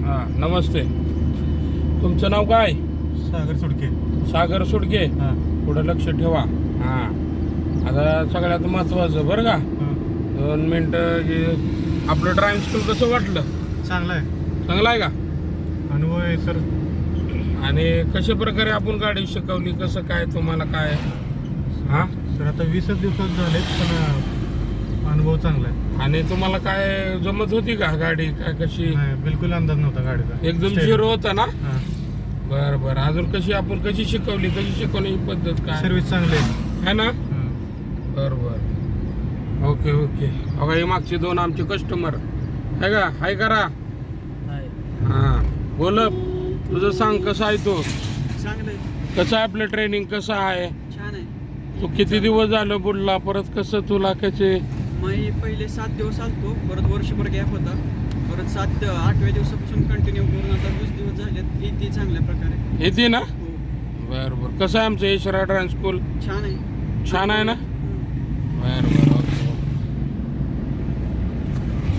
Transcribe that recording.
हां नमस्ते. तुमचं नाव काय? सागर सुडके. सागर सुडके. हां पुढं लक्ष ठेवा. हां आता सगळ्यात महत्त्वाचं बरं का, 2 मिनटं जे आपलं ड्रायव्हिंग स्कूल कसं वाटलं? चांगला आहे, चांगलं आहे का? अनुभव आहे सर. आणि कशा प्रकारे आपण गाडी शिकवली, कसं काय तुम्हाला काय? हां सर आता 20च दिवसात झालेत, पण अनुभव चांगला आहे. आणि तुम्हाला काय जमत होती का गाडी काय कशी? नाही, बिलकुल अंदाज नव्हता गाडीचा. एकदम झिरो होता ना? हां, बरं बरं. अजून आपण कशी शिकवली, कशी शिकवण्याची पद्धत काय सर्व्हिस चांगली आहे. है ना? हां. बरं बरं. Okay okay. बघा हे मागचे 2 आमचे कस्टमर आहे का? हाय करा. हां बोल, तुझं सांग कसं आहे तो? चांगलं आहे, कसं आहे आपलं ट्रेनिंग कसं आहे? छान आहे. तू किती दिवस झालं बुडला, परत कसं तुला कसे? मी पहिले 7 दिवस आलतो, परत वर्षभर गॅप होता, परत 8व्या दिवसापासून कंटिन्यू करून आता 20 दिवस झालेत. येते चांगल्या प्रकारे. येते ना? हो, बरं बरं. कसं आहे आमचं यशरा ड्रायव्हिंग स्कूल? छान आहे. छान आहे ना?